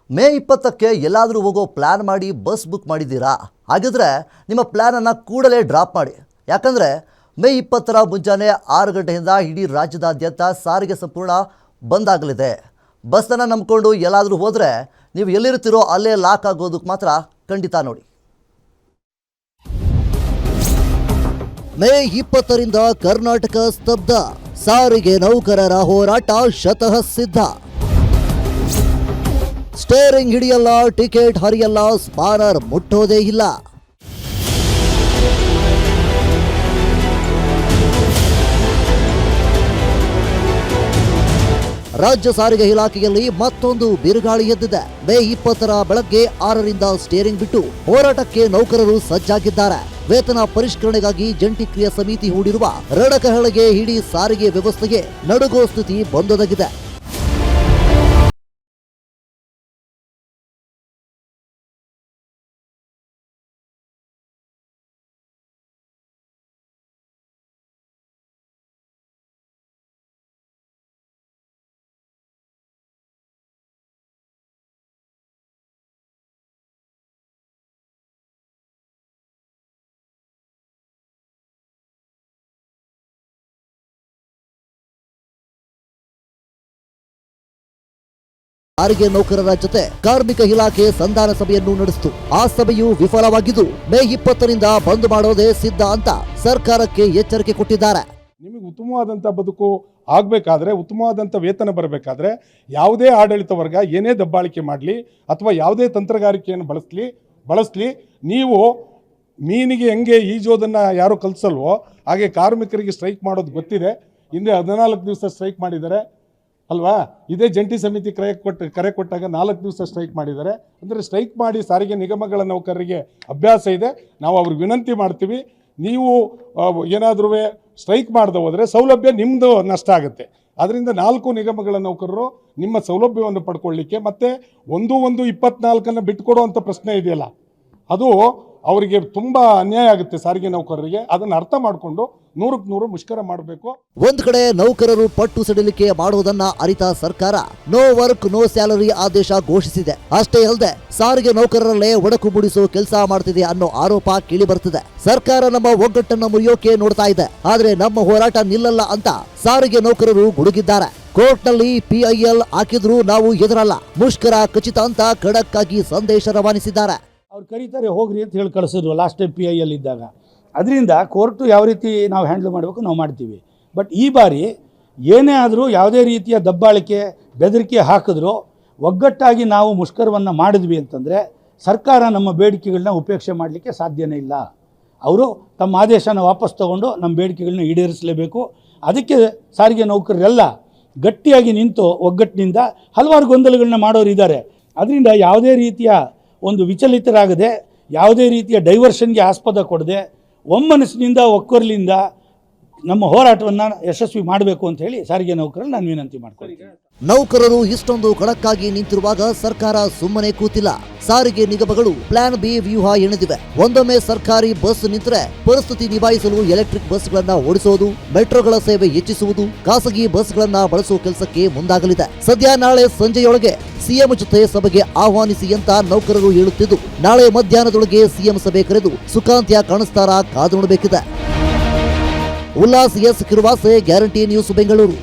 ಮೇ 20ಕ್ಕೆ ಎಲ್ಲಾದರೂ ಹೋಗೋ ಪ್ಲ್ಯಾನ್ ಮಾಡಿ ಬಸ್ ಬುಕ್ ಮಾಡಿದ್ದೀರಾ? ಹಾಗಿದ್ರೆ ನಿಮ್ಮ ಪ್ಲ್ಯಾನನ್ನು ಕೂಡಲೇ ಡ್ರಾಪ್ ಮಾಡಿ. ಯಾಕಂದರೆ ಮೇ 20ರ ಮುಂಜಾನೆ 6 ಗಂಟೆಯಿಂದ ಇಡೀ ರಾಜ್ಯದಾದ್ಯಂತ ಸಾರಿಗೆ ಸಂಪೂರ್ಣ ಬಂದ್ ಆಗಲಿದೆ. ಬಸ್ಸನ್ನು ನಂಬಿಕೊಂಡು ಎಲ್ಲಾದರೂ ಹೋದರೆ ನೀವು ಎಲ್ಲಿರ್ತೀರೋ ಅಲ್ಲೇ ಲಾಕ್ ಆಗೋದಕ್ಕೆ ಮಾತ್ರ ಖಂಡಿತ ನೋಡಿ. ಮೇ 20ರಿಂದ ಕರ್ನಾಟಕ ಸ್ತಬ್ಧ, ಸಾರಿಗೆ ನೌಕರರ ಹೋರಾಟ ಶತಃ ಸಿದ್ಧ. ಸ್ಟೇರಿಂಗ್ ಹಿಡಿಯಲ್ಲ, ಟಿಕೆಟ್ ಹರಿಯಲ್ಲ, ಸ್ಪಾನರ್ ಮುಟ್ಟೋದೇ ಇಲ್ಲ. ರಾಜ್ಯ ಸಾರಿಗೆ ಇಲಾಖೆಯಲ್ಲಿ ಮತ್ತೊಂದು ಬಿರುಗಾಳಿ ಎದ್ದಿದೆ. ಮೇ 20ರ ಬೆಳಗ್ಗೆ 6ರಿಂದ ಸ್ಟೇರಿಂಗ್ ಬಿಟ್ಟು ಹೋರಾಟಕ್ಕೆ ನೌಕರರು ಸಜ್ಜಾಗಿದ್ದಾರೆ. ವೇತನ ಪರಿಷ್ಕರಣೆಗಾಗಿ ಜಂಟಿ ಕ್ರಿಯಾ ಸಮಿತಿ ಹೂಡಿರುವ ರಣಕಹಳೆಗೆ ಇಡೀ ಸಾರಿಗೆ ವ್ಯವಸ್ಥೆಗೆ ನಡುಗೋ ಸ್ಥಿತಿ ಬಂದೊದಗಿದೆ. ಸಾರಿಗೆ ನೌಕರರ ಜೊತೆ ಕಾರ್ಮಿಕ ಇಲಾಖೆ ಸಂಧಾನ ಸಭೆಯನ್ನು ನಡೆಸಿತು. ಆ ಸಭೆಯು ವಿಫಲವಾಗಿದ್ದು ಮೇ 20ರಿಂದ ಬಂದ್ ಮಾಡೋದೇ ಸಿದ್ಧ ಅಂತ ಸರ್ಕಾರಕ್ಕೆ ಎಚ್ಚರಿಕೆ ಕೊಟ್ಟಿದ್ದಾರೆ. ನಿಮಗೆ ಉತ್ತಮವಾದಂಥ ಬದುಕು ಆಗಬೇಕಾದ್ರೆ, ಉತ್ತಮವಾದಂಥ ವೇತನ ಬರಬೇಕಾದ್ರೆ ಯಾವುದೇ ಆಡಳಿತ ವರ್ಗ ಏನೇ ದಬ್ಬಾಳಿಕೆ ಮಾಡಲಿ ಅಥವಾ ಯಾವುದೇ ತಂತ್ರಗಾರಿಕೆಯನ್ನು ಬಳಸಲಿ, ನೀವು ಮೀನಿಗೆ ಹೆಂಗೆ ಈಜೋದನ್ನು ಯಾರು ಕಲಿಸಲ್ವೋ ಹಾಗೆ ಕಾರ್ಮಿಕರಿಗೆ ಸ್ಟ್ರೈಕ್ ಮಾಡೋದು ಗೊತ್ತಿದೆ. ಹಿಂದೆ 14 ದಿವಸ ಸ್ಟ್ರೈಕ್ ಮಾಡಿದ್ದಾರೆ ಅಲ್ವಾ? ಇದೇ ಜಂಟಿ ಸಮಿತಿ ಕರೆ ಕೊಟ್ಟಾಗ 4 ದಿವಸ ಸ್ಟ್ರೈಕ್ ಮಾಡಿದ್ದಾರೆ. ಅಂದರೆ ಸ್ಟ್ರೈಕ್ ಮಾಡಿ ಸಾರಿಗೆ ನಿಗಮಗಳ ನೌಕರರಿಗೆ ಅಭ್ಯಾಸ ಇದೆ. ನಾವು ಅವ್ರಿಗೆ ವಿನಂತಿ ಮಾಡ್ತೀವಿ, ನೀವು ಏನಾದರೂ ಸ್ಟ್ರೈಕ್ ಮಾಡದೆ ಹೋದರೆ ಸೌಲಭ್ಯ ನಿಮ್ಮದು ನಷ್ಟ ಆಗುತ್ತೆ. ಅದರಿಂದ 4 ನಿಗಮಗಳ ನೌಕರರು ನಿಮ್ಮ ಸೌಲಭ್ಯವನ್ನು ಪಡ್ಕೊಳ್ಳಿಕ್ಕೆ ಮತ್ತು 1/1/24 ಬಿಟ್ಟುಕೊಡುವಂಥ ಪ್ರಶ್ನೆ ಇದೆಯಲ್ಲ, ಅದು ಅವರಿಗೆ ತುಂಬ ಅನ್ಯಾಯ ಆಗುತ್ತೆ ಸಾರಿಗೆ ನೌಕರರಿಗೆ. ಅದನ್ನು ಅರ್ಥ ಮಾಡಿಕೊಂಡು 100ಕ್ಕೆ 100 ಮುಷ್ಕರ ಮಾಡಬೇಕು. ಒಂದ್ ಕಡೆ ನೌಕರರು ಪಟ್ಟು ಸಡಿಲಿಕೆ ಮಾಡುವುದನ್ನ ಅರಿತ ಸರ್ಕಾರ ನೋ ವರ್ಕ್ ನೋ ಸ್ಯಾಲರಿ ಆದೇಶ ಘೋಷಿಸಿದೆ. ಅಷ್ಟೇ ಅಲ್ಲದೆ ಸಾರಿಗೆ ನೌಕರರಲ್ಲೇ ಒಡಕು ಮೂಡಿಸೋ ಕೆಲಸ ಮಾಡ್ತಿದೆ ಅನ್ನೋ ಆರೋಪ ಕೇಳಿ ಬರ್ತಿದೆ. ಸರ್ಕಾರ ನಮ್ಮ ಒಗ್ಗಟ್ಟನ್ನು ಮುರಿಯೋಕೆ ನೋಡ್ತಾ ಇದೆ, ಆದ್ರೆ ನಮ್ಮ ಹೋರಾಟ ನಿಲ್ಲಲ್ಲ ಅಂತ ಸಾರಿಗೆ ನೌಕರರು ಗುಡುಗಿದ್ದಾರೆ. ಕೋರ್ಟ್ನಲ್ಲಿ PIL ಹಾಕಿದ್ರು ನಾವು ಎದುರಲ್ಲ, ಮುಷ್ಕರ ಖಚಿತ ಅಂತ ಖಡಕ್ ಆಗಿ ಸಂದೇಶ ರವಾನಿಸಿದ್ದಾರೆ. ಅವ್ರು ಕರೀತಾರೆ ಹೋಗ್ರಿ ಅಂತ ಹೇಳಿ ಕಳಿಸಿದ್ರು ಲಾಸ್ಟ್ ಟೈಮ್ PIL ಇದ್ದಾಗ. ಅದರಿಂದ ಕೋರ್ಟು ಯಾವ ರೀತಿ ನಾವು ಹ್ಯಾಂಡಲ್ ಮಾಡಬೇಕು ನಾವು ಮಾಡ್ತೀವಿ. ಬಟ್ ಈ ಬಾರಿ ಏನೇ ಆದರೂ ಯಾವುದೇ ರೀತಿಯ ದಬ್ಬಾಳಿಕೆ ಬೆದರಿಕೆ ಹಾಕಿದ್ರು ಒಗ್ಗಟ್ಟಾಗಿ ನಾವು ಮುಷ್ಕರವನ್ನು ಮಾಡಿದ್ವಿ ಅಂತಂದರೆ ಸರ್ಕಾರ ನಮ್ಮ ಬೇಡಿಕೆಗಳನ್ನ ಉಪೇಕ್ಷೆ ಮಾಡಲಿಕ್ಕೆ ಸಾಧ್ಯನೇ ಇಲ್ಲ. ಅವರು ತಮ್ಮ ಆದೇಶನ ವಾಪಸ್ ತಗೊಂಡು ನಮ್ಮ ಬೇಡಿಕೆಗಳನ್ನ ಈಡೇರಿಸಲೇಬೇಕು. ಅದಕ್ಕೆ ಸಾರಿಗೆ ನೌಕರರೆಲ್ಲ ಗಟ್ಟಿಯಾಗಿ ನಿಂತು ಒಗ್ಗಟ್ಟಿನಿಂದ ಹಲವಾರು ಗೊಂದಲಗಳನ್ನ ಮಾಡೋರು ಇದ್ದಾರೆ. ಅದರಿಂದ ಯಾವುದೇ ರೀತಿಯ ಒಂದು ವಿಚಲಿತರಾಗದೆ, ಯಾವುದೇ ರೀತಿಯ ಡೈವರ್ಷನ್ಗೆ ಆಸ್ಪದ ಕೊಡದೆ, ಒಮ್ಮನಸ್ಸಿನಿಂದ ಒಕ್ಕೊರಲಿಂದ ನಮ್ಮ ಹೋರಾಟವನ್ನು ಯಶಸ್ವಿ ಮಾಡಬೇಕು ಅಂತ ಹೇಳಿ ಸಾರಿಗೆ ನೌಕರರು ನಾನು ವಿನಂತಿ ಮಾಡ್ಕೊಳ್ತೀನಿ. ನೌಕರರು ಇಷ್ಟೊಂದು ಖಡಕ್ಕಾಗಿ ನಿಂತಿರುವಾಗ ಸರ್ಕಾರ ಸುಮ್ಮನೆ ಕೂತಿಲ್ಲ. ಸಾರಿಗೆ ನಿಗಮಗಳು ಪ್ಲಾನ್ ಬಿ ವ್ಯೂಹ ಎಣೆದಿವೆ. ಒಂದೊಮ್ಮೆ ಸರ್ಕಾರಿ ಬಸ್ ನಿಂತರೆ ಪರಿಸ್ಥಿತಿ ನಿಭಾಯಿಸಲು ಎಲೆಕ್ಟ್ರಿಕ್ ಬಸ್ಗಳನ್ನ ಓಡಿಸುವುದು, ಮೆಟ್ರೋಗಳ ಸೇವೆ ಹೆಚ್ಚಿಸುವುದು, ಖಾಸಗಿ ಬಸ್ಗಳನ್ನ ಬಳಸುವ ಕೆಲಸಕ್ಕೆ ಮುಂದಾಗಲಿದೆ. ಸದ್ಯ ನಾಳೆ ಸಂಜೆಯೊಳಗೆ ಸಿಎಂ ಜೊತೆ ಸಭೆಗೆ ಆಹ್ವಾನಿಸಿ ಅಂತ ನೌಕರರು ಹೇಳುತ್ತಿದ್ದು, ನಾಳೆ ಮಧ್ಯಾಹ್ನದೊಳಗೆ ಸಿಎಂ ಸಭೆ ಕರೆದು ಸುಖಾಂತ್ಯ ಕಾಣಿಸ್ತಾರಾ ಕಾದು ನೋಡಬೇಕಿದೆ. Ullas S Kiruvase, Guarantee News, Bengaluru.